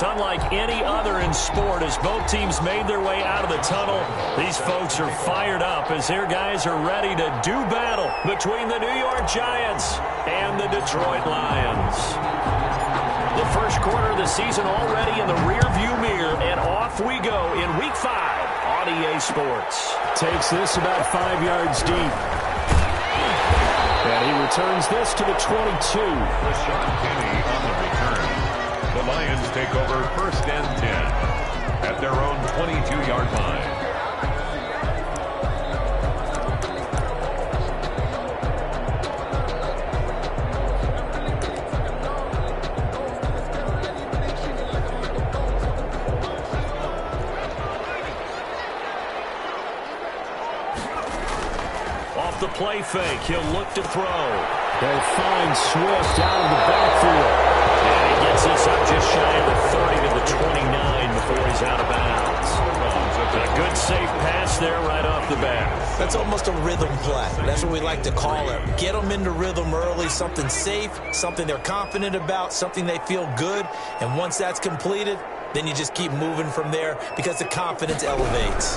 Unlike any other in sport, as both teams made their way out of the tunnel, these folks are fired up as their guys are ready to do battle between the New York Giants and the Detroit Lions. The first quarter of the season already in the rearview mirror, and off we go in Week 5 on EA Sports. Takes this about 5 yards deep. And he returns this to the 22. Rashad Penny on the return. The Lions take over 1st and 10 at their own 22-yard line. Off the play fake, he'll look to throw. They'll find Swift out of the backfield. And he gets this up just shy of the 30 to the 29 before he's out of bounds. A good safe pass there right off the bat. That's almost a rhythm play. That's what we like to call it. Get them into rhythm early, something safe, something they're confident about, something they feel good. And once that's completed, then you just keep moving from there because the confidence elevates.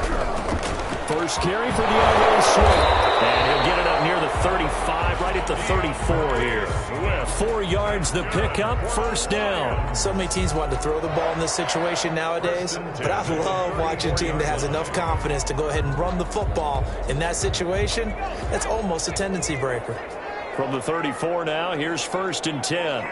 First carry for DeAndre Swift. And he'll get it up near the 35, right at the 34 here. 4 yards the pickup, first down. So many teams want to throw the ball in this situation nowadays, but I love watching a team that has enough confidence to go ahead and run the football. In that situation, that's almost a tendency breaker. From the 34 now, here's 1st and 10.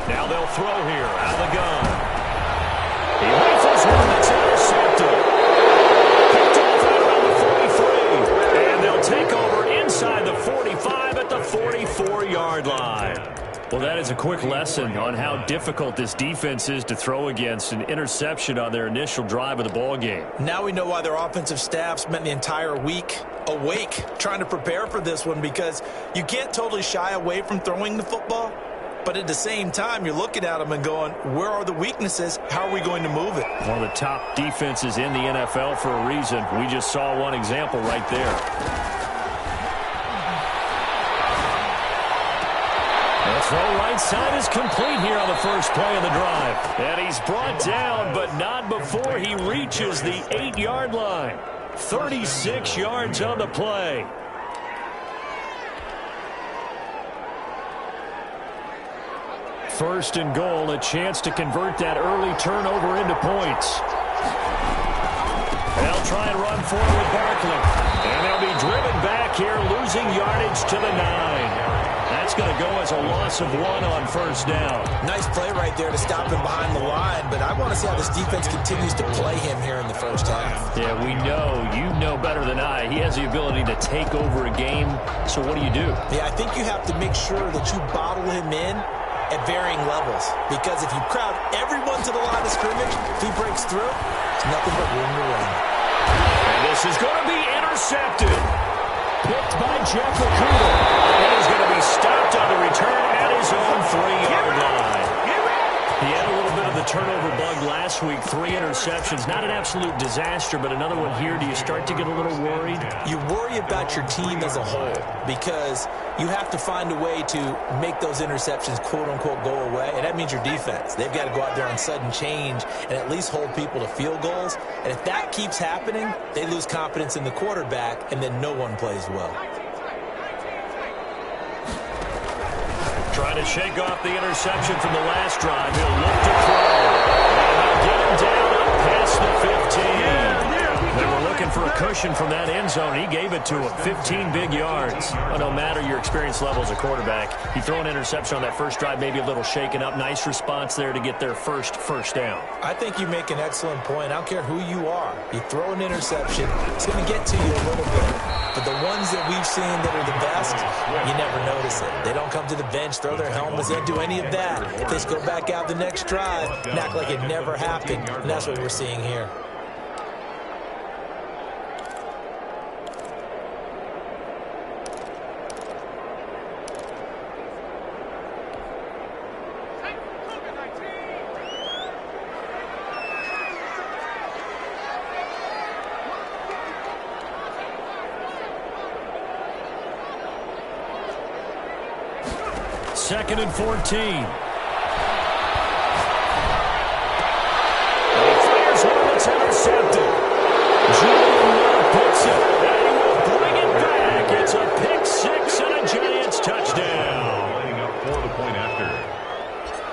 Now they'll throw here out of the gun. He rifles one that's intercepted. Picked off out around the 43. And they'll take over inside the 45 at the 44-yard line. Well, that is a quick lesson on how difficult this defense is to throw against. An interception on their initial drive of the ball game. Now we know why their offensive staff spent the entire week awake trying to prepare for this one, because you can't totally shy away from throwing the football. But at the same time, you're looking at them and going, where are the weaknesses? How are we going to move it? One of the top defenses in the NFL for a reason. We just saw one example right there. The throw right side is complete here on the first play of the drive. And he's brought down, but not before he reaches the 8-yard line. 36 yards on the play. First and goal, a chance to convert that early turnover into points. They'll try and run forward with Barkley. And they'll be driven back here, losing yardage to the 9. That's going to go as a loss of 1 on first down. Nice play right there to stop him behind the line, but I want to see how this defense continues to play him here in the first half. Yeah, we know. You know better than I. He has the ability to take over a game. So what do you do? Yeah, I think you have to make sure that you bottle him in at varying levels, because if you crowd everyone to the line of scrimmage, if he breaks through, it's nothing but room to run. And this is going to be intercepted. Picked by Jeff Okudah. And he's going to be stopped on the return at his own 3-yard line. He had a little bit of the turnover bug last week. 3 interceptions. Not an absolute disaster, but another one here. Do you start to get a little worried? You worry about your team as a whole, because you have to find a way to make those interceptions, quote-unquote, go away, and that means your defense. They've got to go out there on sudden change and at least hold people to field goals. And if that keeps happening, they lose confidence in the quarterback, and then no one plays well. Trying to shake off the interception from the last drive. He'll look to throw. And they'll get him down up past the 15. They were looking for a cushion from that end zone. He gave it to him. 15 big yards. Well, no matter your experience level as a quarterback, you throw an interception on that first drive, maybe a little shaken up. Nice response there to get their first down. I think you make an excellent point. I don't care who you are. You throw an interception, it's going to get to you a little bit. But the ones that we've seen that are the best, you never notice it. They don't come to the bench, throw their helmets, they don't do any of that. They just go back out the next drive and act like it never happened. And that's what we're seeing here. 2nd and 14. He fires one that's intercepted. Julian Love picks it. And he will bring it back. It's a pick six and a Giants touchdown. Lining up for the point after.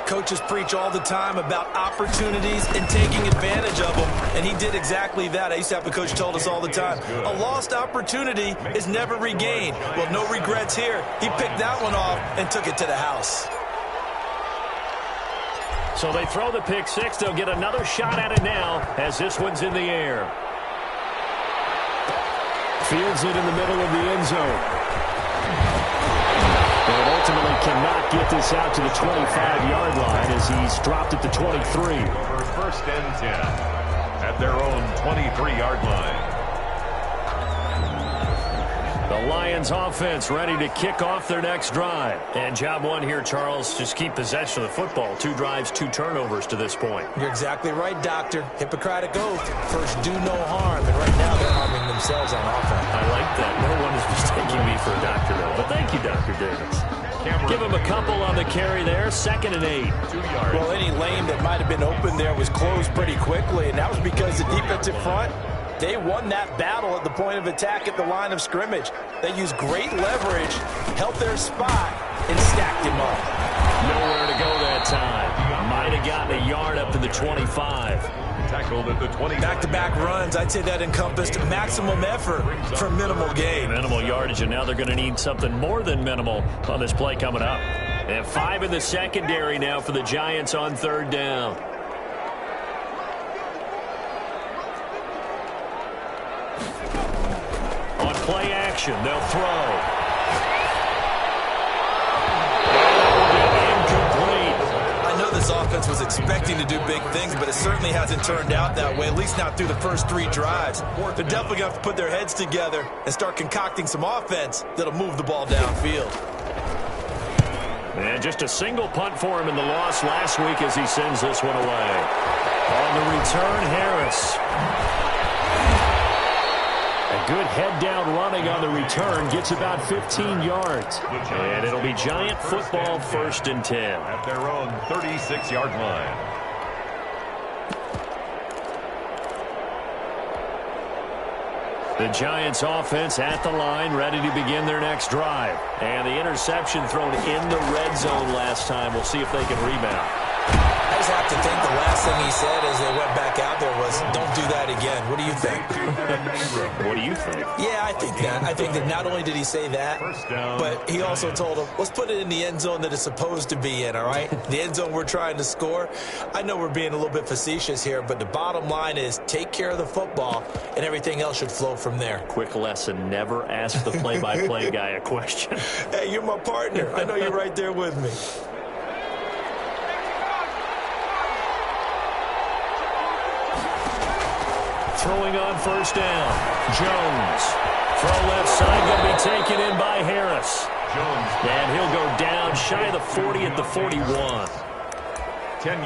Coaches preach all the time about opportunities and taking advantage of them, and he did exactly that. I used to have a coach who told us all the time, a lost opportunity is never regained. Well, no regrets here. He picked that one off and took it to the house. So they throw the pick six. They'll get another shot at it now as this one's in the air. Fields it in the middle of the end zone. And ultimately cannot get this out to the 25-yard line as he's dropped at the 23. Over 1st and 10 at their own 23-yard line. The Lions offense ready to kick off their next drive. And job one here, Charles, just keep possession of the football. 2 drives, 2 turnovers to this point. You're exactly right, Doctor. Hippocratic oath. First, do no harm. And right now, they're harming themselves on offense. I like that. No one is mistaking me for a doctor, though. But thank you, Dr. Davis. Give him a couple on the carry there. 2nd and 8. 2 yards. Well, any lane that might have been open there was closed pretty quickly, and that was because the defensive front, they won that battle at the point of attack at the line of scrimmage. They used great leverage, held their spot, and stacked him up. Nowhere to go that time. Might have gotten a yard up to the 25. Tackled at the 20. Back-to-back runs, I'd say that encompassed maximum effort for minimal gain. Minimal yardage, and now they're going to need something more than minimal on this play coming up. And 5 in the secondary now for the Giants on 3rd down. On play action, they'll throw. I know this offense was expecting to do big things, but it certainly hasn't turned out that way, at least not through the first 3 drives. They're definitely going to have to put their heads together and start concocting some offense that'll move the ball downfield. And just a single punt for him in the loss last week as he sends this one away. On the return, Harris. A good head-down running on the return gets about 15 yards. And it'll be Giant football 1st and 10. At their own 36-yard line. The Giants offense at the line, ready to begin their next drive. And the interception thrown in the red zone last time. We'll see if they can rebound. I just have to think the last thing he said as they went back out there was, don't do that again. What do you think? What do you think? Yeah, I think that. I think that not only did he say that, but he also told him, let's put it in the end zone that it's supposed to be in, all right? The end zone we're trying to score. I know we're being a little bit facetious here, but the bottom line is take care of the football, and everything else should flow from there. Quick lesson, never ask the play-by-play guy a question. Hey, you're my partner. I know you're right there with me. Throwing on 1st down. Jones. Throw left side going to be taken in by Harris. And he'll go down shy of the 40 at the 41.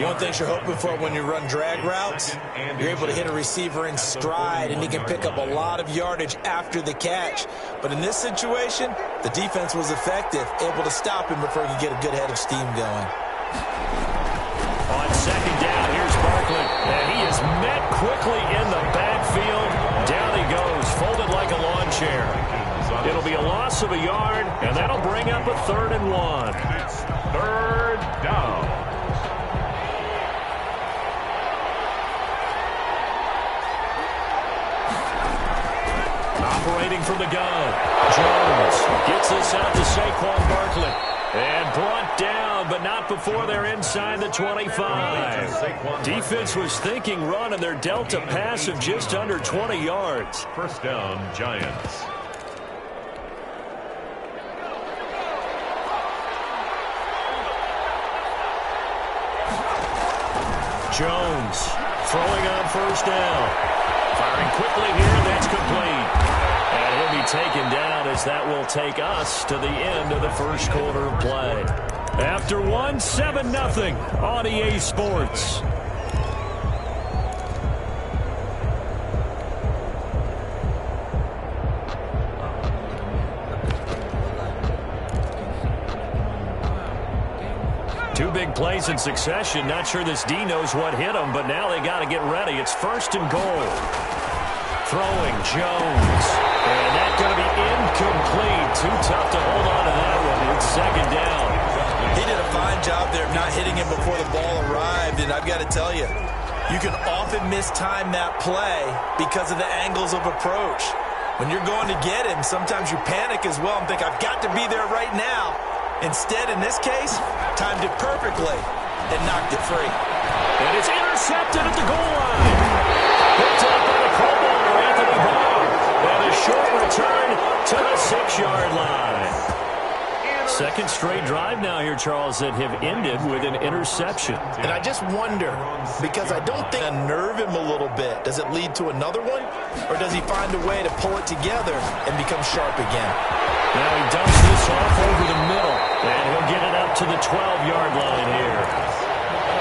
One thing you're hoping for when you run drag routes, you're able to hit a receiver in stride, and he can pick up a lot of yardage after the catch. But in this situation, the defense was effective, able to stop him before he could get a good head of steam going. On 2nd down, here's Barkley. And he is met quickly in the backfield. Down he goes, folded like a lawn chair. It'll be a loss of a yard, and that'll bring up a 3rd and 1. It's 3rd down. Operating from the gun. Jones gets this out to Saquon Barkley. And brought down, but not before they're inside the 25. Defense was thinking run, and they're dealt a pass of just under 20 yards. 1st down, Giants. Jones throwing on 1st down. Firing quickly here, that's complete. And he'll be taken down as that will take us to the end of the 1st quarter of play. After 7-0 on EA Sports. Two big plays in succession. Not sure this D knows what hit him, but now they got to get ready. It's 1st and goal. Throwing Jones. And that's going to be incomplete. Too tough to hold on to that one. It's 2nd down. He did a fine job there of not hitting him before the ball arrived, and I've got to tell you, you can often mistime that play because of the angles of approach. When you're going to get him, sometimes you panic as well and think, I've got to be there right now. Instead, in this case, timed it perfectly and knocked it free. And it's intercepted at the goal line. Picked up by the Pro Bowler, Anthony Barr. And a short return to the 6-yard line. Second straight drive now here, Charles, that have ended with an interception. And I just wonder, because I don't think unnerve him a little bit. Does it lead to another one? Or does he find a way to pull it together and become sharp again? Now he dumps this off over the middle. And he'll get it up to the 12-yard line here.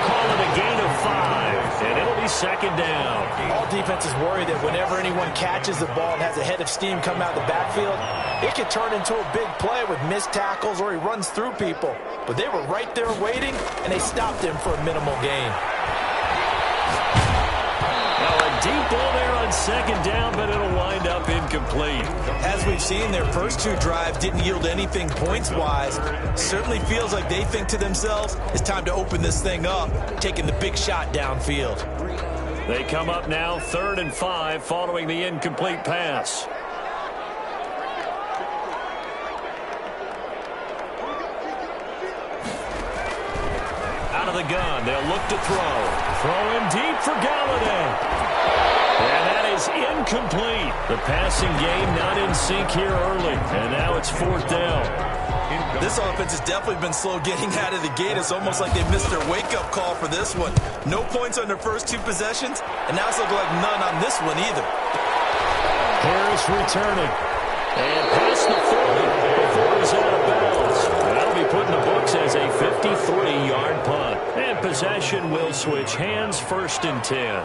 Call it a gain of 5. And it'll be 2nd down. All defenses worry that whenever anyone catches the ball and has a head of steam come out of the backfield, it could turn into a big play with missed tackles or he runs through people. But they were right there waiting, and they stopped him for a minimal gain. Now a deep ball there on 2nd down, but it'll wind up incomplete. As we've seen, their first 2 drives didn't yield anything points-wise. Certainly feels like they think to themselves, it's time to open this thing up, taking the big shot downfield. They come up now 3rd and 5 following the incomplete pass. Out of the gun, they'll look to throw. Throwing deep for Galladay. And that is incomplete. The passing game not in sync here early. And now it's 4th down. This offense has definitely been slow getting out of the gate. It's almost like they missed their wake-up call for this one. No points on their first 2 possessions, and now it's looking like none on this one either. Harris returning. And past the 40 before he's out of bounds. That'll be put in the books as a 53-yard punt. And possession will switch hands, 1st and 10.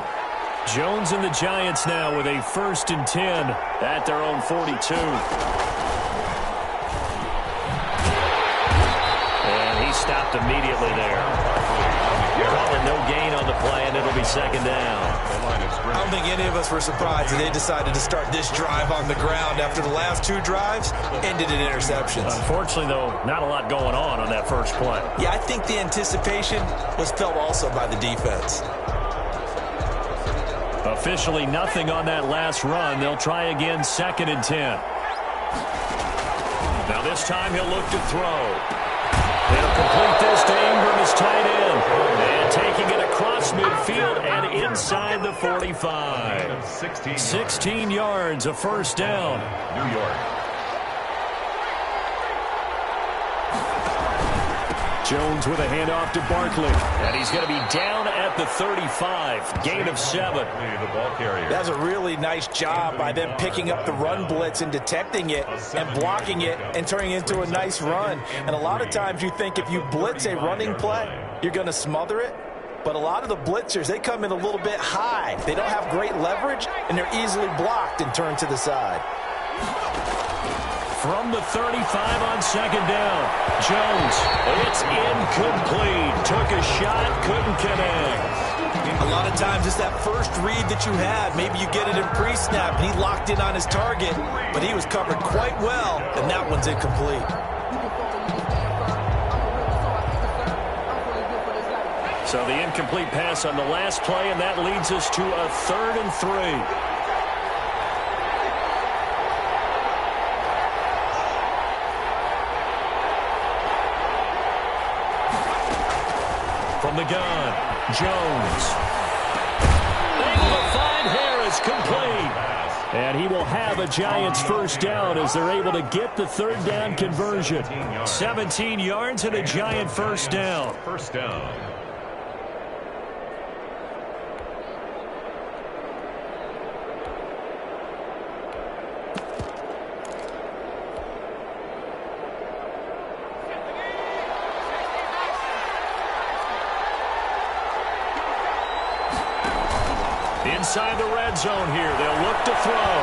Jones and the Giants now with a 1st and 10 at their own 42. And he stopped immediately there. Calling no gain on the play, and it'll be 2nd down. I don't think any of us were surprised that they decided to start this drive on the ground after the last 2 drives ended in interceptions. Unfortunately, though, not a lot going on that first play. Yeah, I think the anticipation was felt also by the defense. Officially nothing on that last run. They'll try again, 2nd and 10. Now this time he'll look to throw. They'll complete this to Ingram as tight end. And taking it across midfield and inside the 45. 16 yards, a 1st down. New York. Jones with a handoff to Barkley. And he's going to be down at the 35. Gain of 7. The ball carrier. That's a really nice job by them picking up the run blitz and detecting it and blocking it and turning it into a nice run. And a lot of times you think if you blitz a running play, you're going to smother it. But a lot of the blitzers, they come in a little bit high. They don't have great leverage, and they're easily blocked and turned to the side. From the 35 on 2nd down. Jones, it's incomplete. Took a shot, couldn't connect. A lot of times it's that first read that you had. Maybe you get it in pre-snap, and he locked in on his target, but he was covered quite well, and that one's incomplete. So the incomplete pass on the last play, and that leads us to a 3rd and 3. From the gun, Jones. Able to find Harris, complete. And he will have a Giants 1st down as they're able to get the 3rd down conversion. 17 yards and a Giant 1st down. 1st down. Inside the red zone here. They'll look to throw.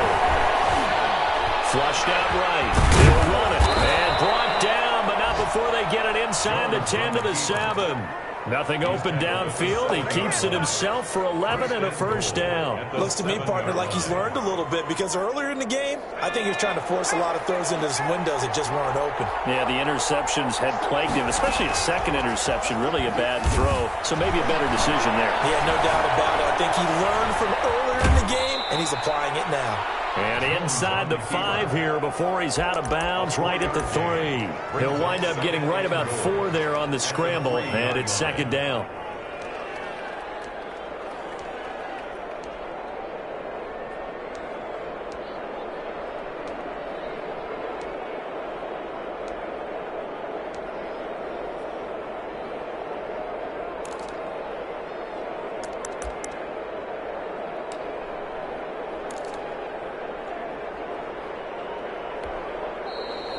Flushed out right. They'll run it. And brought down, but not before they get it inside. inside the 10 to the 7. Nothing open downfield. He keeps it himself for 11 and a first down. Looks to me, partner, like he's learned a little bit because earlier in the game, I think he was trying to force a lot of throws into his windows that just weren't open. Yeah, the interceptions had plagued him, especially a second interception, really a bad throw. So maybe a better decision there. Yeah, no doubt about it. I think he learned from earlier in the game, and he's applying it now. And inside the 5 here before he's out of bounds, right at the 3. He'll wind up getting right about 4 there on the scramble, and it's second down.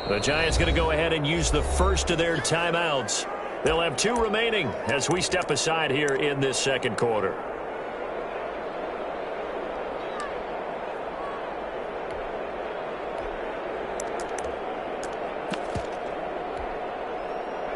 The Giants going to go ahead and use the first of their timeouts. They'll have 2 remaining as we step aside here in this second quarter.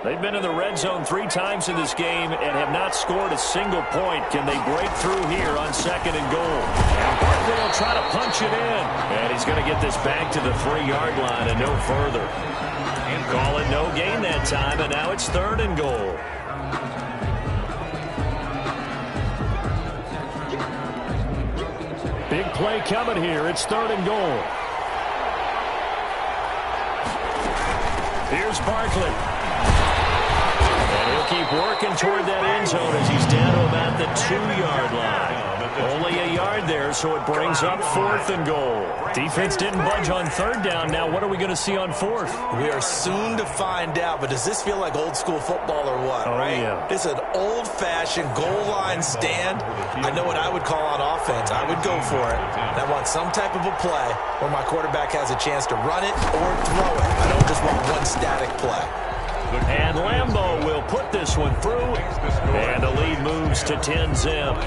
They've been in the red zone 3 times in this game and have not scored a single point. Can they break through here on second and goal? And Barkley will try to punch it in. And he's going to get this back to the 3-yard line and no further. And call it no gain that time, and now it's third and goal. Big play coming here. It's third and goal. Here's Barkley. And he'll keep working toward that end zone as he's down to about the 2-yard line. Only a yard there, so it brings up fourth and goal. Defense didn't budge on third down. Now what are we going to see on fourth? We are soon to find out, but does this feel like old school football or what, right? Yeah. It's an old-fashioned goal line stand. I know what I would call on offense. I would go for it. And I want some type of a play where my quarterback has a chance to run it or throw it. I don't just want one static play. And Lambeau will put this one through, and the lead moves to 10-zip.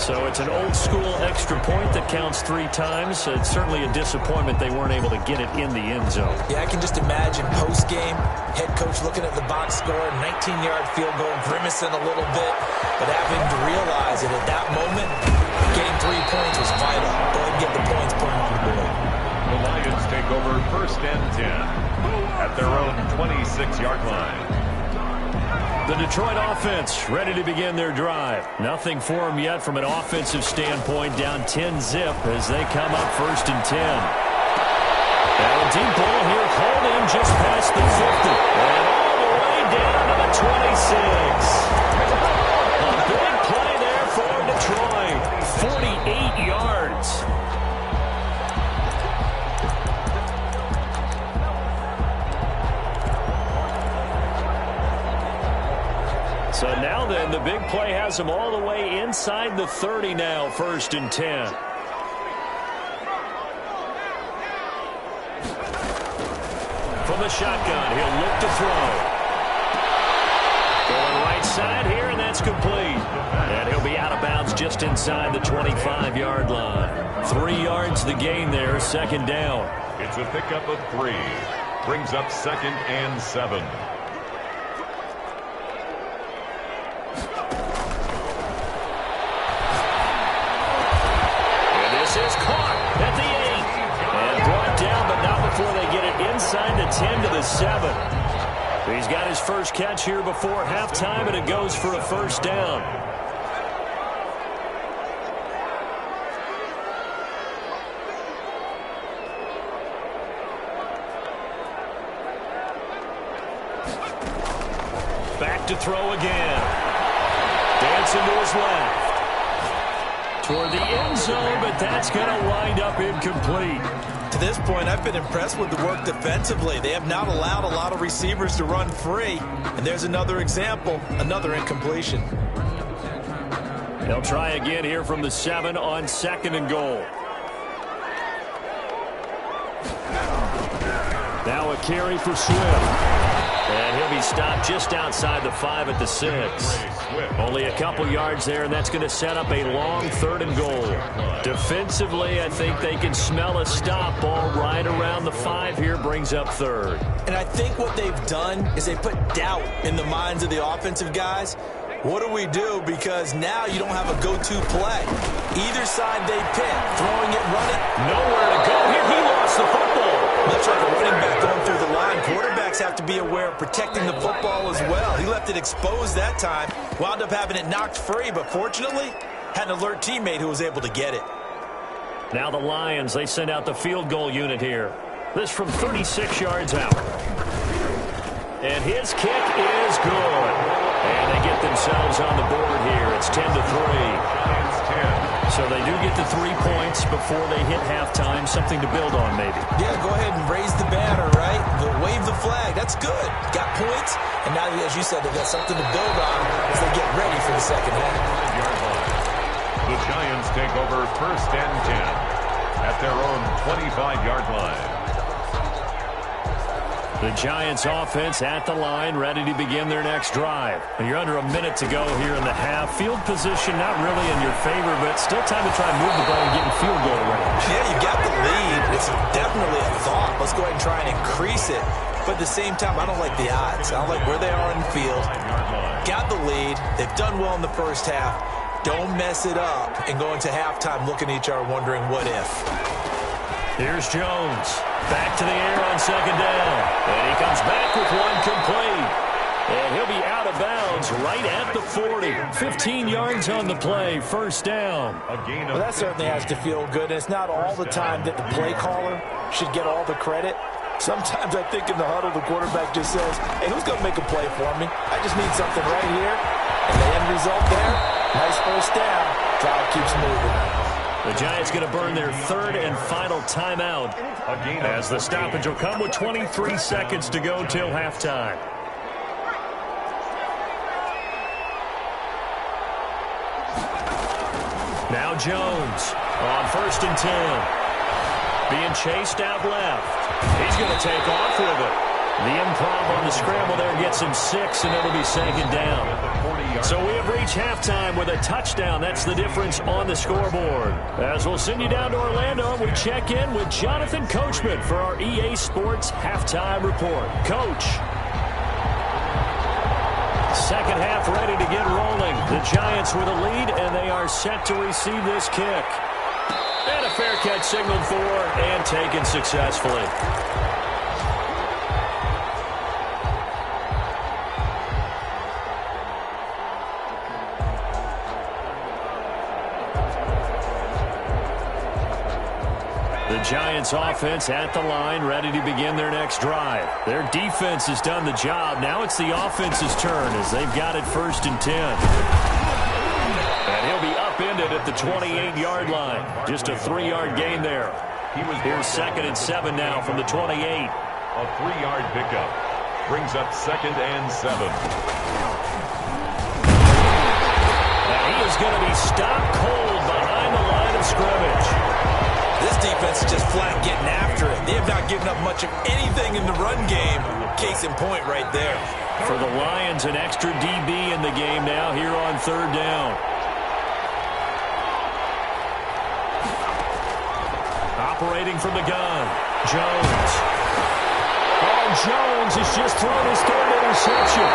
So it's an old-school extra point that counts 3 times. It's certainly a disappointment they weren't able to get it in the end zone. Yeah, I can just imagine post-game, head coach looking at the box score, 19-yard field goal, grimacing a little bit, but having to realize that at that moment, getting 3 points was vital. Go ahead and get the points, put them on the board. The Lions take over first and 10 at their own 26-yard line. The Detroit offense ready to begin their drive. Nothing for them yet from an offensive standpoint, down 10-zip as they come up first and 10. Now a deep ball here, holding just past the 50. And all the way down to the 26. A big play there for Detroit. 48 yards. So now then, the big play has them all the way inside the 30 now, first and 10. From the shotgun, he'll look to throw. Going right side here, and that's complete. And he'll be out of bounds just inside the 25-yard line. 3 yards the gain there, second down. It's a pickup of 3. Brings up second and 7. Is caught at the 8 and brought down, but not before they get it inside the 10 to the 7. He's got his first catch here before halftime, and it goes for a first down. Back to throw again. Dancing to his left. Toward the end zone, but that's going to wind up incomplete. To this point, I've been impressed with the work defensively. They have not allowed a lot of receivers to run free. And there's another example, another incompletion. They'll try again here from the 7 on second and goal. Now a carry for Swift. And he'll be stopped just outside the 5 at the 6. Only a couple yards there, and that's going to set up a long 3rd and goal. Defensively, I think they can smell a stop. Ball right around the 5 here, brings up 3rd. And I think what they've done is they put doubt in the minds of the offensive guys. What do we do? Because now you don't have a go-to play. Either side they pick, throwing it, running. Nowhere to go here. He lost the football. Much like a running back going through the line, quarterbacks have to be aware of protecting the football as well. He left it exposed that time, wound up having it knocked free, but fortunately had an alert teammate who was able to get it. Now the Lions, they send out the field goal unit here. This from 36 yards out. And his kick is good. And they get themselves on the board here. It's 10-3. So they do get the 3 points before they hit halftime. Something to build on, maybe. Yeah, go ahead and raise the banner, right? Wave the flag. That's good. Got points. And now, as you said, they've got something to build on as they get ready for the second half. The Giants take over 1st and 10 at their own 25-yard line. The Giants offense at the line, ready to begin their next drive. And you're under a minute to go here in the half. Field position not really in your favor, but still time to try and move the ball and get in field goal range. Yeah, you got the lead. It's definitely a thought. Let's go ahead and try and increase it. But at the same time, I don't like the odds. I don't like where they are in the field. Got the lead. They've done well in the first half. Don't mess it up and go into halftime looking at each other wondering what if. Here's Jones. Back to the air on 2nd down. And he comes back with one complete. And he'll be out of bounds right at the 40. 15 yards on the play. 1st down. Well, that certainly has to feel good. And it's not all the time that the play caller should get all the credit. Sometimes I think in the huddle, the quarterback just says, hey, who's going to make a play for me? I just need something right here. And the end result there, nice 1st down. Drive keeps moving. The Giants going to burn their 3rd and final timeout as the stoppage will come with 23 seconds to go till halftime. Now Jones on 1st and 10. Being chased out left. He's going to take off with it. The improv on the scramble there gets him 6, and it'll be 2nd down. So we have reached halftime with a touchdown. That's the difference on the scoreboard. As we'll send you down to Orlando, we check in with Jonathan Coachman for our EA Sports Halftime Report. Coach. Second half ready to get rolling. The Giants with a lead, and they are set to receive this kick. And a fair catch signaled for and taken successfully. The Giants offense at the line, ready to begin their next drive. Their defense has done the job. Now it's the offense's turn as they've got it 1st and 10. And he'll be upended at the 28-yard line. Just a 3-yard gain there. Here's 2nd and 7 now from the 28. A 3-yard pickup brings up 2nd and 7. And he is going to be stopped cold behind the line of scrimmage. This defense is just flat getting after it. They have not given up much of anything in the run game. Case in point right there. For the Lions, an extra DB in the game now here on 3rd down. Operating from the gun, Jones. Oh, Jones has just thrown his 3rd interception.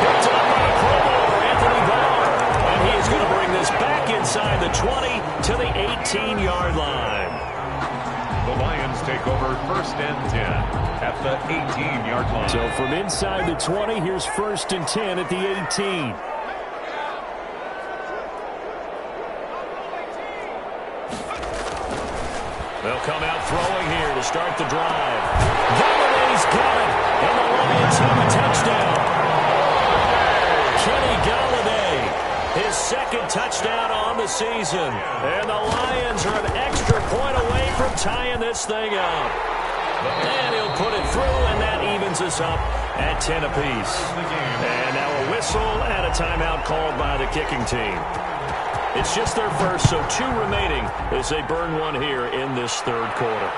Picked up by a Pro Bowler, Anthony Barr. And he is going to bring this back inside the 20 to the 18-yard line. The Lions take over 1st and 10 at the 18-yard line. So from inside the 20, here's 1st and 10 at the 18. They'll come out throwing here to start the drive. Galladay's got it, and the Lions have a touchdown. Kenny Galladay, his 2nd touchdown on the season. And the Lions are an extra point away from tying this thing up. And he'll put it through, and that evens us up at 10 apiece. And now a whistle and a timeout called by the kicking team. It's just their first, so 2 remaining as they burn one here in this 3rd quarter.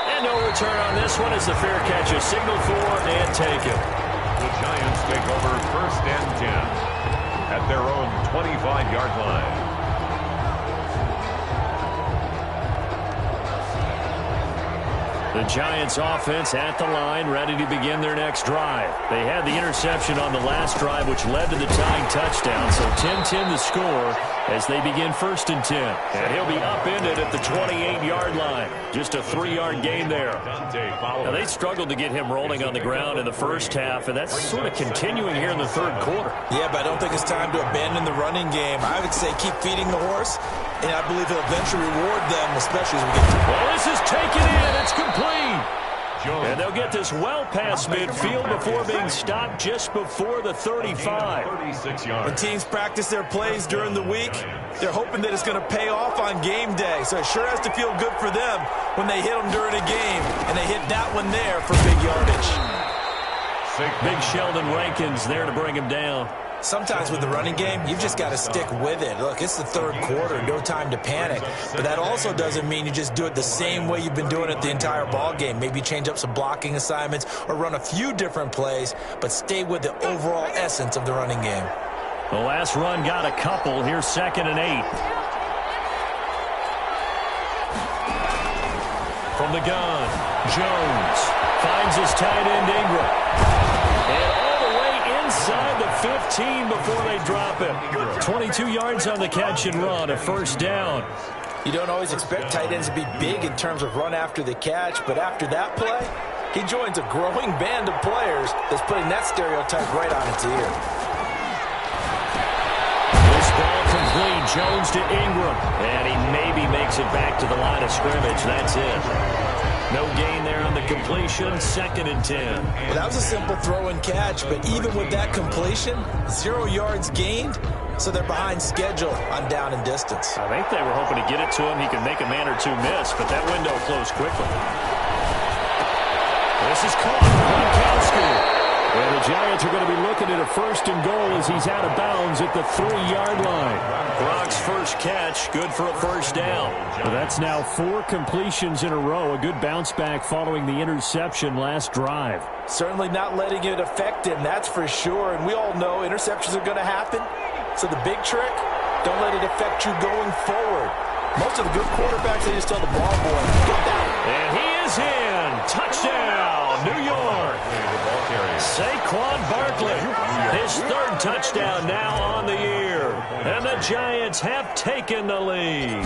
And no return on this one as the fair catch is signaled for and taken. The Giants take over 1st and 10 at their own 25-yard line. The Giants offense at the line, ready to begin their next drive. They had the interception on the last drive, which led to the tying touchdown. So 10-10 the score as they begin 1st and 10. And he'll be upended at the 28-yard line. Just a 3-yard gain there. Now, they struggled to get him rolling on the ground in the first half, and that's sort of continuing here in the third quarter. Yeah, but I don't think it's time to abandon the running game. I would say keep feeding the horse, and I believe he'll eventually reward them, especially as we get to... Well, this is taken in. It's complete. And they'll get this well past midfield before being stopped just before the 35. When teams practice their plays during the week, they're hoping that it's going to pay off on game day. So it sure has to feel good for them when they hit them during a game, and they hit that one there for big yardage. Big Sheldon Rankins there to bring him down. Sometimes with the running game, you've just got to stick with it. Look, it's the third quarter, no time to panic. But that also doesn't mean you just do it the same way you've been doing it the entire ball game. Maybe change up some blocking assignments or run a few different plays, but stay with the overall essence of the running game. The last run got a couple. Here's 2nd and 8. From the gun, Jones finds his tight end Ingram. And all the way inside the 15 before they drop him. 22 yards on the catch and run, a 1st down. You don't always expect tight ends to be big in terms of run after the catch, but after that play, he joins a growing band of players that's putting that stereotype right on its ear. This ball complete, Jones to Ingram, and he maybe makes it back to the line of scrimmage. That's it. No gain there on the completion, 2nd and 10. Well, that was a simple throw and catch, but even with that completion, 0 yards gained, so they're behind schedule on down and distance. I think they were hoping to get it to him. He could make a man or two miss, but that window closed quickly. This is caught. Gronkowski. Well, the Giants are going to be looking at a 1st and goal as he's out of bounds at the 3-yard line. Gronk's first catch, good for a 1st down. Well, that's now 4 completions in a row. A good bounce back following the interception last drive. Certainly not letting it affect him, that's for sure. And we all know interceptions are going to happen. So the big trick, don't let it affect you going forward. Most of the good quarterbacks, they just tell the ball boy, get down. And he is in. Touchdown, New York. Saquon Barkley, his 3rd touchdown now on the year. And the Giants have taken the lead.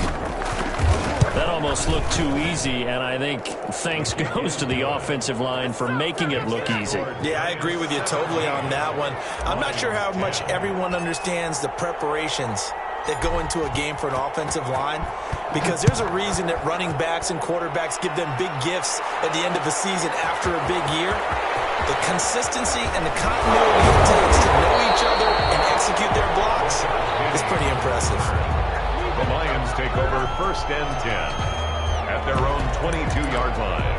That almost looked too easy, and I think thanks goes to the offensive line for making it look easy. Yeah, I agree with you totally on that one. I'm not sure how much everyone understands the preparations that go into a game for an offensive line, because there's a reason that running backs and quarterbacks give them big gifts at the end of the season after a big year. The consistency and the continuity it takes to know each other and execute their blocks is pretty impressive. The Lions take over 1st and 10 at their own 22-yard line.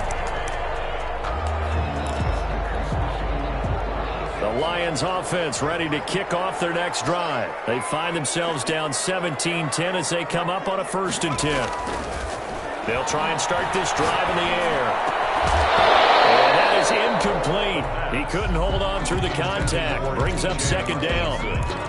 The Lions offense ready to kick off their next drive. They find themselves down 17-10 as they come up on a 1st and 10. They'll try and start this drive in the air. And that is incomplete. He couldn't hold on through the contact. Brings up 2nd down.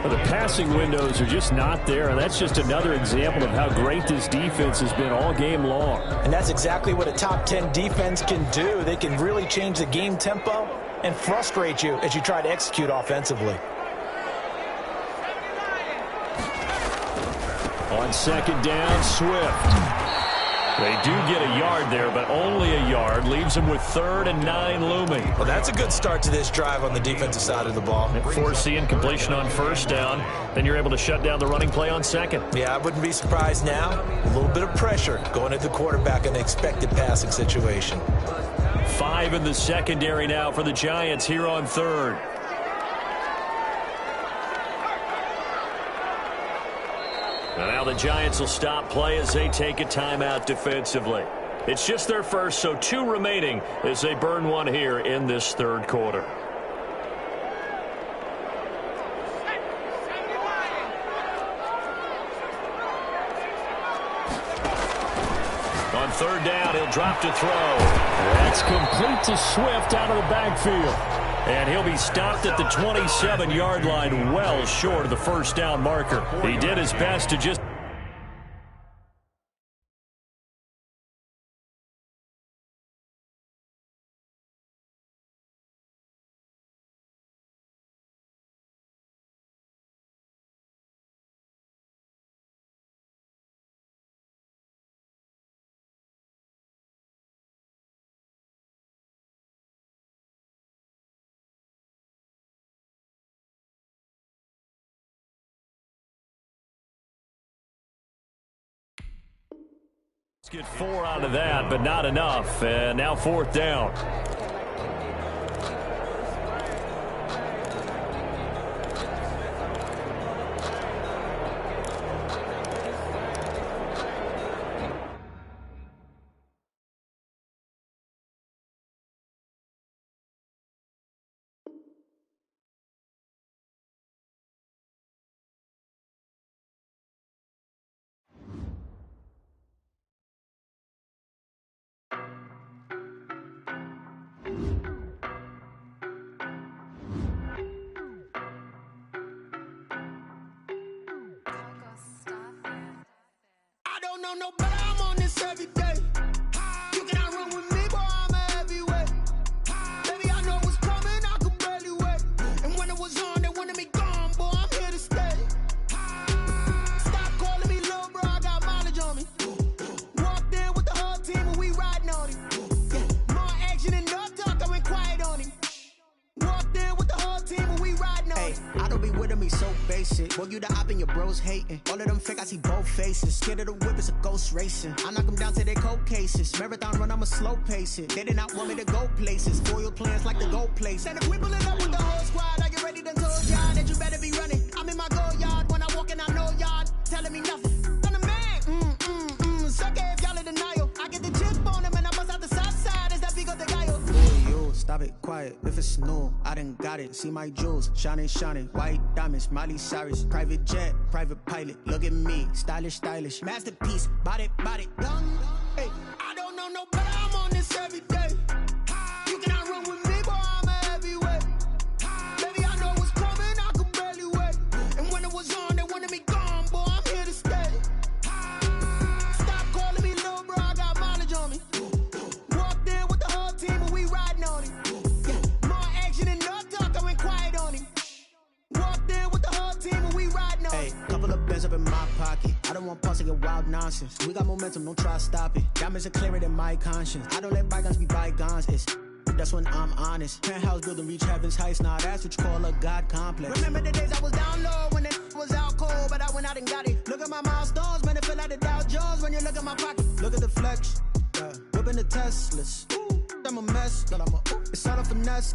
Well, the passing windows are just not there, and that's just another example of how great this defense has been all game long. And that's exactly what a top 10 defense can do. They can really change the game tempo and frustrate you as you try to execute offensively. On 2nd down, Swift. They do get a yard there, but only a yard. Leaves them with 3rd and 9 looming. Well, that's a good start to this drive on the defensive side of the ball. Forcing completion on 1st down. Then you're able to shut down the running play on 2nd. Yeah, I wouldn't be surprised now. A little bit of pressure going at the quarterback in the expected passing situation. 5 in the secondary now for the Giants here on 3rd. Now the Giants will stop play as they take a timeout defensively. It's just their first, so 2 remaining as they burn one here in this 3rd quarter. On 3rd down, he'll drop to throw. That's complete to Swift out of the backfield. And he'll be stopped at the 27-yard line, well short of the first down marker. He did his best to just... Get 4 out of that, but not enough. And now 4th down. No, but I'm on this every day. You cannot run with me, boy, I'm a heavyweight. Baby, I know what's coming, I could barely wait. And when it was on, they wanted me gone, boy, I'm here to stay. Stop calling me little bro, I got mileage on me. Walked in with the whole team and we riding on him. Yeah, more action and no talk, I went quiet on him. Walked in with the whole team and we riding on him. I don't be with me so basic. Boy, you the op and your bros hating. All of them fake, I see both faces. Scared of the whip, it's a ghost racing. I knock them down to their cold cases. Marathon run, I'ma slow pace it. They did not want me to go places. Foil plans like the gold place. And if we pulling up with the whole squad, are you ready to told y'all that you better be running? I'm in my go yard. When I walk in, I know y'all telling me nothing. I'm the man. Suck it if y'all in denial. I get the chip on them and I bust out the south side. Is that big of the guy? You stop it, quiet. If it's new, I done got it. See my jewels, shining, shining. White diamonds, Miley Cyrus. Private jet, private pilot. Look at me, stylish, stylish. Masterpiece, body, young. Hey, I don't know no better. I'm on this every day. You cannot run with me, boy, I'm a heavyweight. Baby, I know what's coming, I could barely wait. And when it was on, they wanted me gone, boy, I'm here to stay. Stop calling me little bro, I got mileage on me. Walked in with the whole team and we riding on him. Yeah, more action and no talk, I went quiet on him. Walked in with the whole team and we riding on him. Couple of bands up in my pocket. I don't want pause to get wild nonsense. We got momentum, don't try to stop it. Diamonds are clearer than my conscience. I don't let bygones be bygones. That's when I'm honest. Penthouse building, reach heaven's heights. Now that's what you call a God complex. Remember the days I was down low when it was out cold, but I went out and got it. Look at my milestones, man, it feel like the Dow Jones when you look at my pocket. Look at the flex, whipping the Teslas. I'm a mess, but it's all a finesse.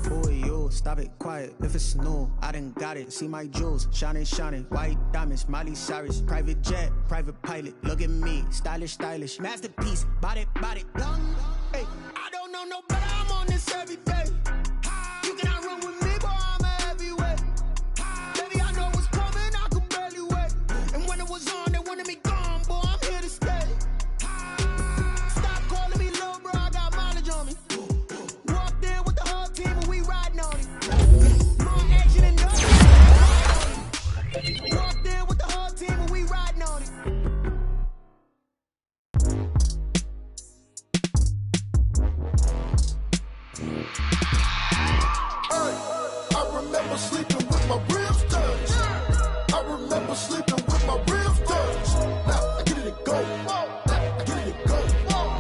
Boy, you stop it, quiet. If it's new, I done got it. See my jewels, shining, shining. White diamonds, Miley Cyrus. Private jet, private pilot. Look at me, stylish, stylish. Masterpiece, body, young. Hey, I don't know no better. I'm on this every day. You cannot run with me, boy, I'm a heavyweight. Baby, I know what's coming, I could barely wait. And when it was on, they wanted me gone, boy, I'm here to stay. Stop calling me little bro, I got mileage on me. Walked in with the whole team and we riding on him. More action and no. Walked in with the whole team and we riding on him. I remember sleeping with my ribs touched. I remember sleeping with my ribs touched. Now I get it and go. Now I get it and go.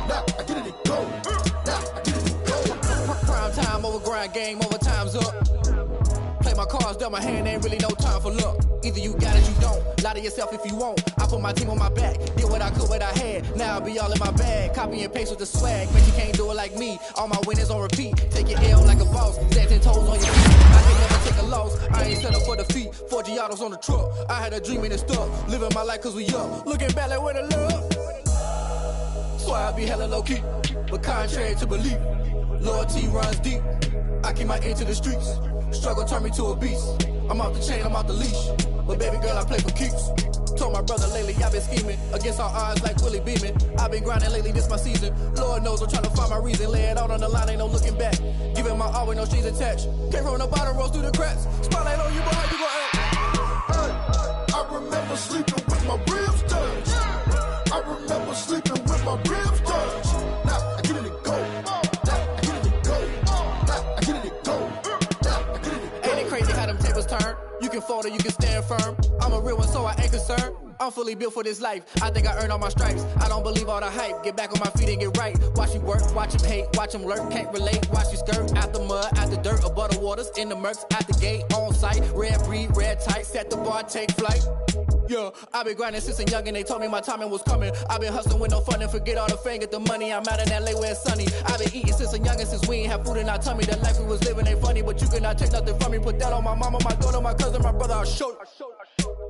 Now I get it and go. Now I get it and go. Prime time over grind game, over time's up. Play my cards, dealt my hand, ain't really no time for luck. Either you got it, you don't. Lie to yourself if you won't. I put my team on my back, did what I could, what I had. Now I'll be all in my bag, copy and paste with the swag. But you can't do it like me. All my winners on repeat. Take your L like a boss, stand 10 toes on your feet. I can never take a loss. I ain't set up for defeat. 4 Giottos on the truck. I had a dream and it stuck. Living my life cause we up. Looking back like where the love. So I be hella low key, but contrary to belief, loyalty runs deep. I keep my ear to the streets. Struggle turned me to a beast. I'm off the chain, I'm off the leash. But baby girl, I play for keeps. Told my brother lately I've been scheming against all odds like Willie Beeman. I've been grinding lately, this my season. Lord knows I'm trying to find my reason. Lay it out on the line, ain't no looking back. Giving my all with no strings attached. Came from the bottom, rose through the cracks. Spotlight on you, but how you gon' act? I remember sleeping with my ribs touched. I remember sleeping with my ribs touched. Now I get it to go. Now I get it to go. Now I get it to go. Now I get it to go. Ain't it crazy how them tables turn? You can fold or you can stand firm. I'm a real one, so I ain't concerned. I'm fully built for this life. I think I earned all my stripes. I don't believe all the hype. Get back on my feet and get right. Watch you work, watch him hate, watch him lurk. Can't relate, watch you skirt. Out the mud, out the dirt, above the waters, in the murks, out the gate, on site. Red breed, red tight, set the bar, take flight. Yeah, I been grinding since a young and they told me my timing was coming. I been hustling with no fun and forget all the fame, get the money. I'm out in LA where it's sunny. I been eating since a young and since we ain't have food in our tummy. The life we was living ain't funny, but you cannot take nothing from me. Put that on my mama, my daughter, my cousin, my brother, I'll show you.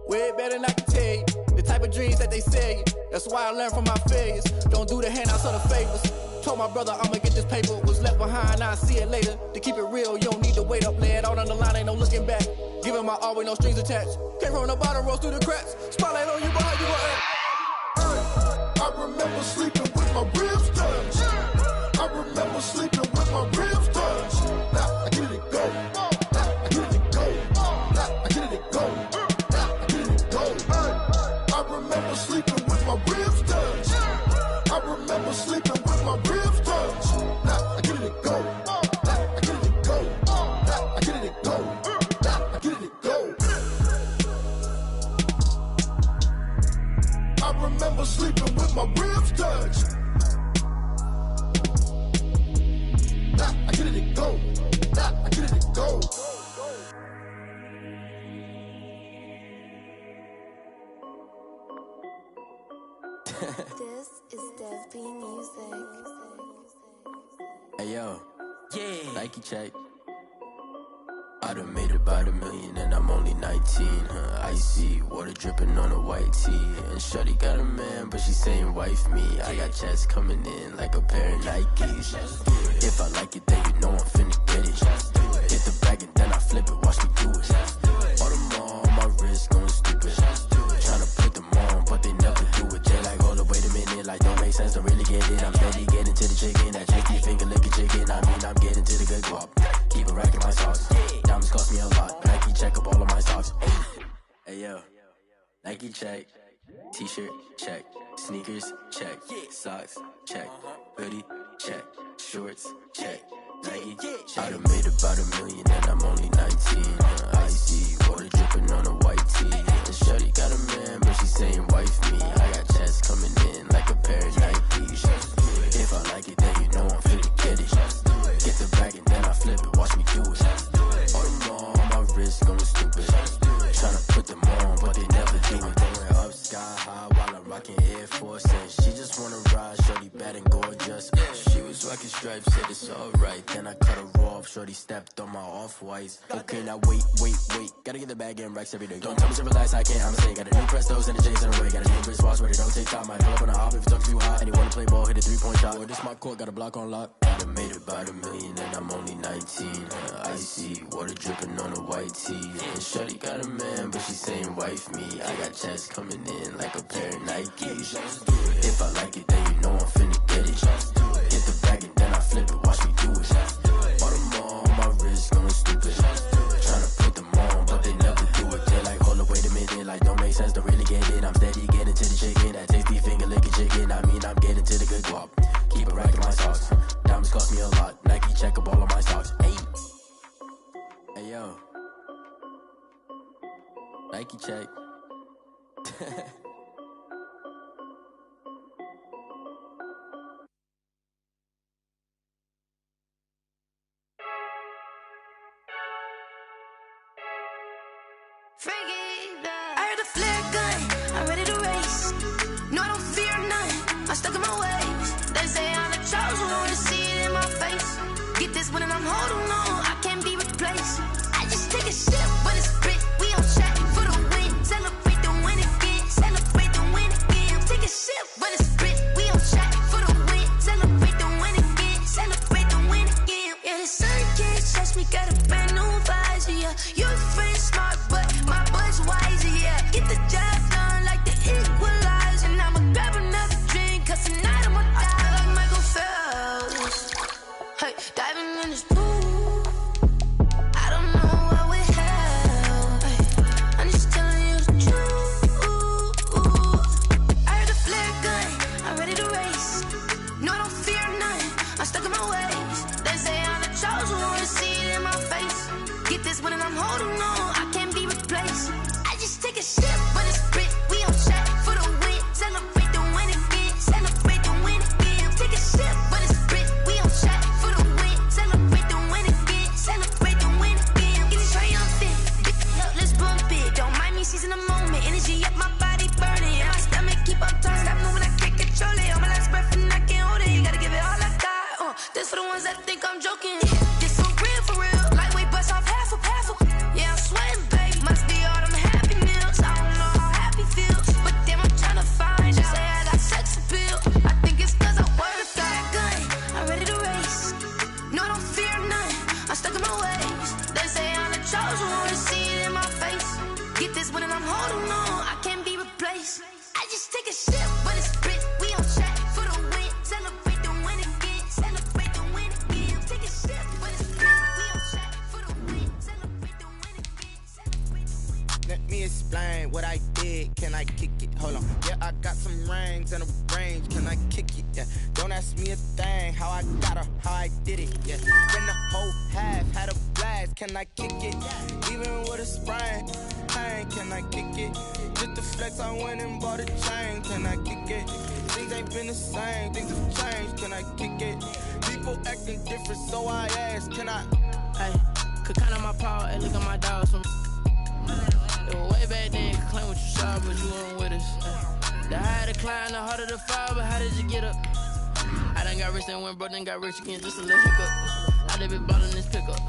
Way better than I can tell you. The type of dreams that they sell you. That's why I learned from my failures. Don't do the handouts or the favors. Told my brother I'ma get this paper. Was left behind, I'll see it later. To keep it real, you don't need to wait up. Lay it out on the line, ain't no looking back. Giving my all with no strings attached. Came from the bottom, rose through the cracks. Spotlight on you, but how you gon' act? I remember sleeping with my ribs touched. I remember sleeping with my ribs touched. Now I get it to go. Now I get it to go. Now I get it to go. Now I get it to go. I remember sleeping with my ribs touched. I remember sleeping with my ribs touched. Now I get it to go. Now I get it to go. Now I get it to go. Now I get it to go. I remember sleeping with my ribs touched. Now I get it to go. Now I get it to go. This is Dev B Music. Hey yo, yeah, Nike check. I done made about $1 million and I'm only 19, icy, water dripping on a white tee. And shorty got a man, but she saying wife me. I got checks coming in like a pair of Nikes. If I like it, then you know I'm finna get it. Hit the bag and then I flip it, watch me do it. All on my wrist going stupid. Tryna put them on, but they never do it. They like, hold up, wait a minute, like don't make sense, don't really get it. I'm steady getting to the chicken, that chicky finger licking chicken. I mean, I'm getting to the good guap. Keep a rack in my socks. Diamonds cost me a lot. Nike check up all of my socks. Hey yo, Nike check. T-shirt check. Sneakers check. Socks check. Hoodie check. Shorts check. Nike. I done made about $1 million and I'm only 19. Icy, water dripping on a white tee. And shorty got a man, but she saying wife me. I got checks coming in like a pair of Nikes. If I like it, then you know I'm finna get it. Get the bag and then I flip it, watch me do it. All on my wrist going stupid. Tryna put them on, but they never do it. They went up sky high while I'm rocking Air Force. And she just wanna ride, shorty bad and gorgeous. She was rocking stripes, said it's alright. Then I cut her off, shorty stepped on my off-whites. Okay, now wait. Gotta get the bag and racks every day. Don't tell me to relax, I can't, I'm saying. Got a new Prestos and the J's in the way. Got a new wristwatch where they don't take time. I pull up on a hop if it talks too hot. And you wanna play ball, hit a 3-point shot. Well, this my court, got a block on lock. I done made about $1 million and I'm only 19. Icy, water dripping on a white tee. And shorty got a man, but she saying wife me. I got checks coming in like a pair of Nikes. If I like it, then you know I'm finna get it. Hit the bag and then I flip it, watch me do it. All on my wrist going stupid. Tryna put them on, but they never do it. They like, hold up, wait a minute, like don't make sense, don't really get it. I'm steady getting to the chicken, that tasty finger licking chicken. I mean, I'm getting to the good guap. Keep a rack in my socks. Diamonds cost me a lot. Nike check up all of my socks. Hey yo, Nike check. I heard the flare gun, I'm ready to race. No, I don't fear none, I'm stuck in my ways. They say I'm the chosen one, to see it in my face. Get this one and I'm holding on, I can't be replaced. I just take a sip when it's spit, we on track for the win. Celebrate the win again, celebrate the win again. Take a sip when it's spit, we on track for the win. Celebrate the win again, celebrate the win again. Yeah, the sun can't touch me, got a brand new visor, yeah. Your friend smart, but my boy's wiser, yeah. Get the job done like diving in this pool. I don't know what we have. I'm just telling you the truth. I heard the flare gun, I'm ready to race. No, I don't fear none, I'm stuck in my ways. They say I'm the chosen one, to see it in my face. Get this one and I'm holding on, I can't be replaced. I just take a sip, but it's spit, we on track for the win. Celebrate the win again, celebrate the win again. Take a sip, but it's spit, we on track for the win. Celebrate the win again, celebrate the win again. Get it triumphant, let's bump it. Don't mind me seizing the moment, energy up my body burning. And my stomach keep on turning, stop moving, I can't control it. On my last breath and I can't hold it, you gotta give it all I got. This for the ones that think I'm joking. This so real for real, lightweight bust off half a. Yeah, I'm sweating, baby, must be all them happy meals. I don't know how happy feels, but damn, I'm trying to find out. Say I got sex appeal, I think it's cause I wear the fire gun. I'm ready to race, no, I don't fear none, I'm stuck in my ways. They say I'm the chosen one, to see it in my face. Get this one and I'm holding on, I can't be replaced. I just take a sip, but it's spit, we on track for the win. Celebrate the win again, celebrate the win again. Take a sip, but it's spit, we on track for the win. Celebrate the win again, celebrate the win. Let me explain what I did. Can I kick it? Hold on. Yeah, I got some rings and a range. Can I kick it? Yeah. Don't ask me a thing. How I got her, how I did it. Yeah. Spend the whole half, had a blast. Can I kick it? Even with a sprain. Pain, can I kick it? Just the flex, I went and bought a chain. Can I kick it? Things ain't been the same. Things have changed. Can I kick it? People acting different, so I ask. Can I? Hey, could count on my power and look at my dogs from. It was way back then, could claim what you saw, but you weren't with us. The higher the climb, the harder the fall, but how did you get up? I done got rich and went broke, then got rich again, just a little hiccup. I done been ballin' this pickup.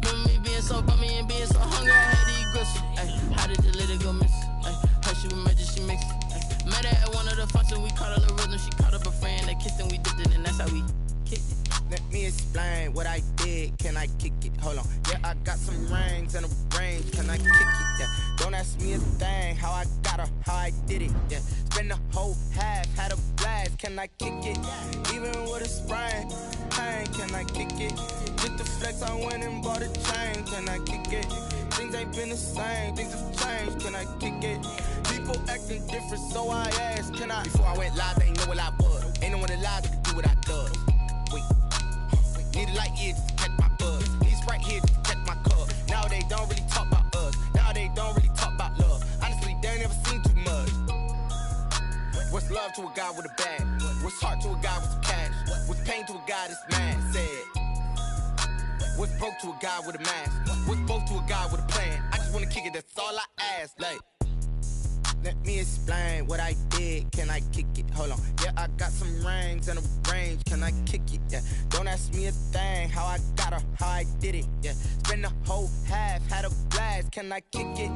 Remember me being so bummy and being so hungry, I had to eat gristle. Ay, how did the little go miss? Ay, how she was magic, she mixed. Ay, met her at one of the functions, we caught her the rhythm, she caught up a friend, they kissed and we dipped it, and that's how we kicked it. Let me explain what I did. Can I kick it? Hold on. Yeah, I got some rings and a range. Can I kick it? Yeah. Don't ask me a thing. How I got her, how I did it. Yeah. Spend the whole half, had a blast. Can I kick it? Even with a sprain. Pain, can I kick it? Just the flex, I went and bought a chain. Can I kick it? Things ain't been the same. Things have changed. Can I kick it? People acting different, so I ask. Can I? Before I went live, they ain't know what I was. Ain't no one alive that could do what I does. Wait. Need a light here just to catch my buzz. Need Sprite here just to catch my cup. Now they don't really talk about us. Now they don't really talk about love. Honestly, they ain't never seen too much. What's love to a guy with a bag? What's heart to a guy with some cash? What's pain to a guy that's mad? Said. What's broke to a guy with a mask? What's both to a guy with a plan? I just wanna kick it, that's all I ask. Like, let me explain what I did. Can I kick it? Hold on. Yeah, I got some rings and a range. Can I kick it? Yeah. Don't ask me a thing. How I got her, how I did it. Yeah. Spend the whole half, had a blast. Can I kick it?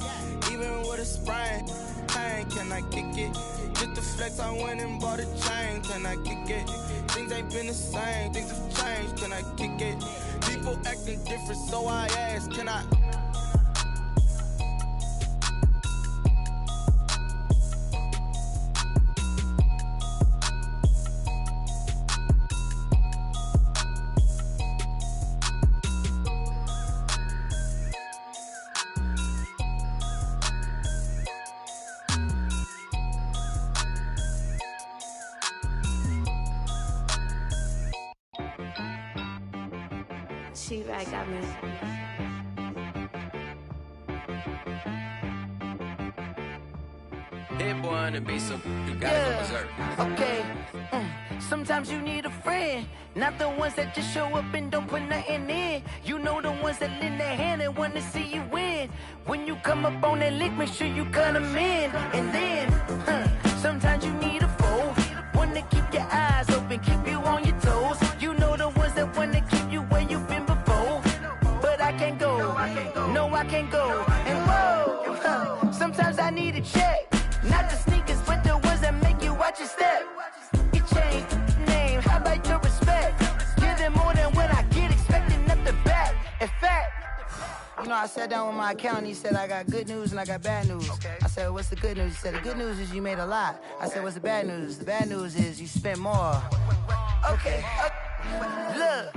Even with a sprain. Pain, can I kick it? Just the flex, I went and bought a chain. Can I kick it? Things ain't been the same. Things have changed. Can I kick it? People acting different, so I ask. Can I? She right got me. Hit boy on the beat, so you gotta go berserk. Okay. Sometimes you need a friend, not the ones that just show up and don't put nothing in. You know the ones that lend their hand and wanna see you win. When you come up on that lick, make sure you cut them in. And then, sometimes you need a foe, one to keep your eyes open, keep you on your toes. You know the ones that wanna keep you where you've been before. But I can't go, no I can't go. And whoa, sometimes I need a check. Not the sneakers, but the ones that make you watch your step. You change name, how about your respect? Give them more than what I get, expecting up the back. In fact, you know, I sat down with my accountant, he said, I got good news and I got bad news. Okay. I said, what's the good news? He said, the good news is you made a lot. I said, what's the bad news? The bad news is you spent more. Okay. Look,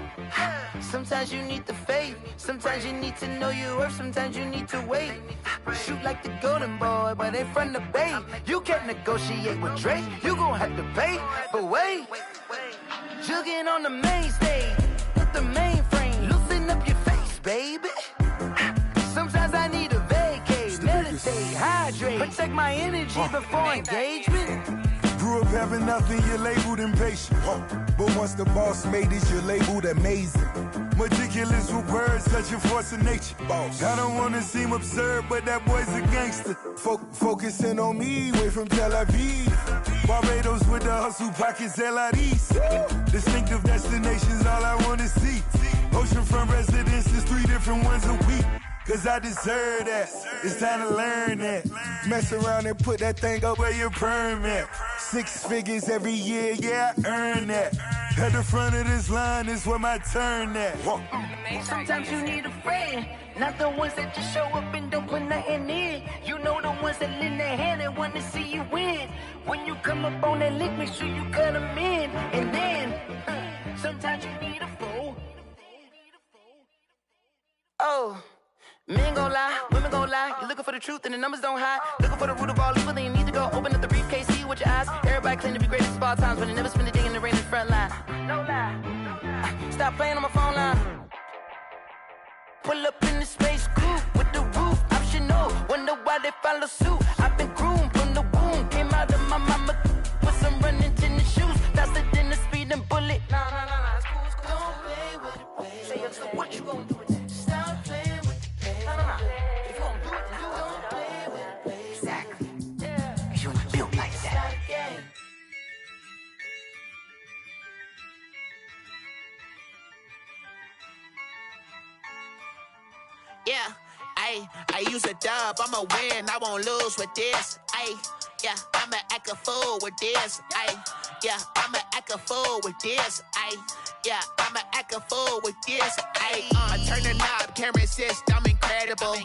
sometimes you need the faith. Sometimes you need to know your worth. Sometimes you need to wait. Shoot like the golden boy, but they from the bay. You can't negotiate with Drake. You gon' have to pay. But wait, jugging on the main stage with the mainframe. Loosen up your face, baby. Sometimes I need a vacate, meditate, hydrate, protect my energy before engagement. Grew up having nothing, you're labeled impatient. But once the boss made it, you're labeled amazing. Meticulous with words, such a force of nature. I don't wanna seem absurd, but that boy's a gangster. Focusing on me, way from Tel Aviv. Barbados with the hustle pockets, LIDs. Distinctive destinations, all I wanna see. Oceanfront residences, 3 different ones a week. Cause I deserve that, it's time to learn that. Mess around and put that thing up where your permit. 6 figures every year, yeah, I earn that. At the front of this line is where my turn at. Sometimes you need a friend, not the ones that just show up and don't put nothing in. You know the ones that lend their hand and want to see you win. When you come up on that lick, make sure you cut them in. And then, sometimes you need a fool. Oh. Men gon' lie, women gon' lie. You're looking for the truth and the numbers don't hide. Looking for the root of all evil, then you need to go open up the briefcase, see with your eyes. Everybody claim to be greatest of all times, but they never spend a day in the rain in the front line. No lie. Stop playing on my phone line. Pull up in the space coupe with the roof optional. Wonder why they follow suit. I've been groomed from the womb. Came out of my mama with some running tennis shoes. Faster than the speeding bullet. Nah, it's cool, it's cool. Don't play with it, baby. Say up, so what you gon' do with it? Stop playing with it. If you gon' do it, then don't play with it, baby. Exactly. Cause you ain't built like that. Yeah, I use a dub, I'ma win, I won't lose with this. Yeah, I'ma act a fool with this. Yeah, I'ma act a fool with this. Yeah, I'ma act a fool with this. I turn the knob, can't resist, I'm incredible.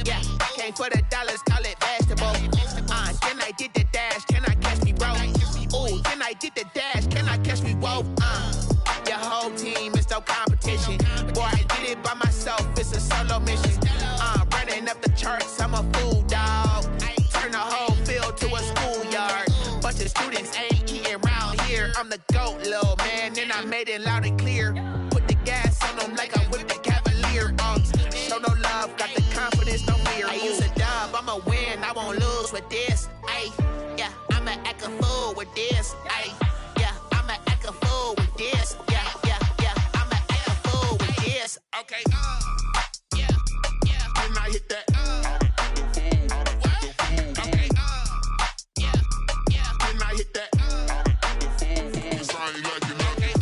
Yeah, came for the dollars, call it vegetable. Then I did the dash, can I catch me, bro? Ooh, then I did the dash, can I catch me, whoa? Your whole team is no competition. Boy, I did it by myself, it's a solo mission. Running up the charts, I'm a fool, dog. Turn the whole field to a schoolyard. Bunch of students ain't eating round here. I'm the GOAT, little man, and I made it loud and clear. Put the gas on them like I whipped the Cavalier. Show no love, got the confidence, no fear. I use a dub, I'ma win, I won't lose with this. Yeah, I'ma act a fool with this. Yeah, I'ma act a fool with this. Yeah, I'ma act a fool with this. Okay, yeah, and I hit that. Okay, yeah, and I hit that. Sorry, like you know. Okay,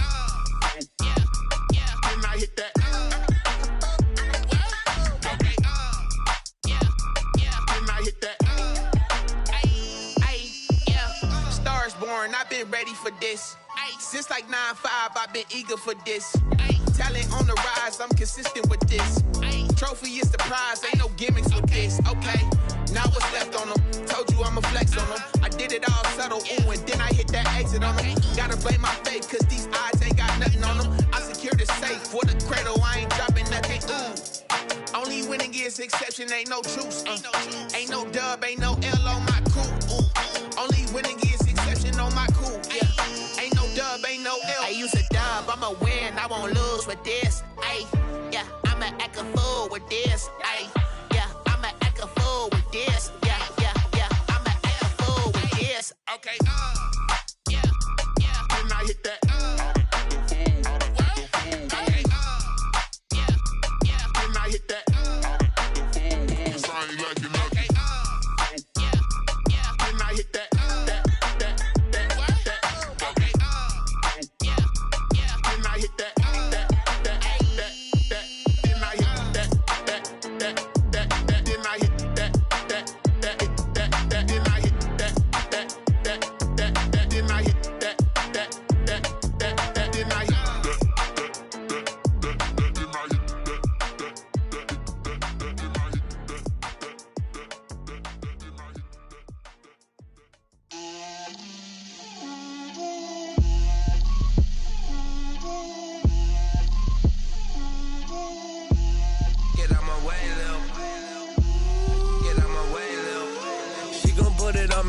yeah, and I hit that. Okay, yeah, and I hit that. Yeah, stars born, I've been ready for this. Since like 9-5, I've been eager for this. Talent on the rise, I'm consistent with this. Trophy is the prize, ain't no gimmicks with this. Okay, now what's left on them? Told you I'ma flex on them. I did it all subtle, ooh, and then I hit that exit on them. Gotta blame my fate, cause these eyes ain't got nothing on them. I secured the safe for the cradle, I ain't dropping nothing, ooh. Only winning is exception, ain't no truce. Ain't no dub, ain't no L on my crew. Only winning is exception on my crew. Yeah, ain't no dub, ain't no L. I use a dub, I'ma win, I won't lose with this. Yeah, I'ma act a fool with this. Yeah, I'ma act a fool with this. Yeah, I'ma act a fool with this. Okay, yeah, and I hit that. Okay, yeah, and I hit that. Sorry, like you know. Okay, yeah, and I hit that. Okay, yeah, and I hit that.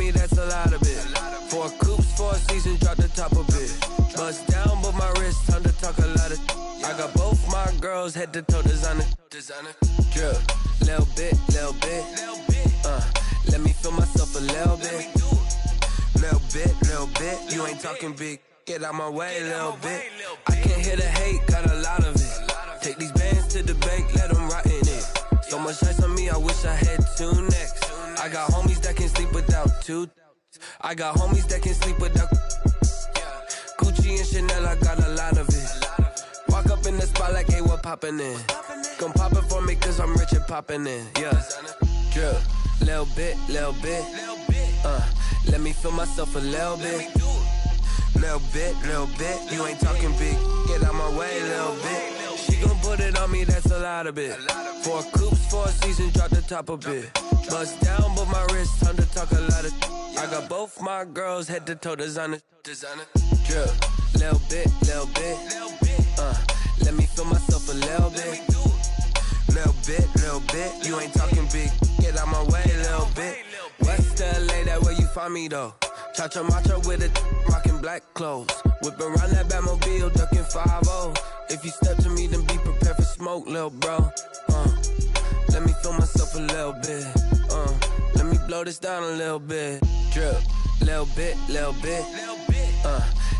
me, that's a lot of it. 4 coops, 4 seasons, drop the top a bit. Bust down, but my wrist, time to talk a lot of. I got both my girls head to toe designer. Drip, little bit. Let me feel myself a little bit. Little bit. You ain't talking big. Get out my way, little bit. I can't hear the hate, got a lot of it. Take these bands to the bank, let them rot in it. So much ice on me, I wish I had 2 necks. I got homies that can sleep without 2. I got homies that can sleep without Gucci and Chanel, I got a lot of it. Walk up in the spot like, hey, what poppin' in? Come pop it for me, cause I'm rich and poppin' in. Yeah, drip, little bit. Let me feel myself a little bit. Little bit. You ain't talking big. Get out my way, little bit. She gon' put it on me, that's a lot of it. 4 coops, 4 seasons, drop the top a bit. Bust down, but my wrist, time to talk a lot of. I got both my girls head to toe designer. Drip, little bit. Let me feel myself a little bit. Little bit. You ain't talking big. Get out my way, little bit. West LA, that where you find me though. Cha-cha matcha with a rockin' black clothes. Whip around that Batmobile, ducking 5-0. If you step to me, then be prepared for smoke, lil' bro. Let me feel myself a little bit. Let me blow this down a little bit. Drip, little bit.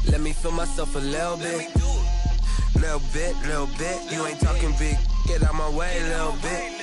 Let me feel myself a little bit. Little bit. You ain't talking big. Get out my way, little bit.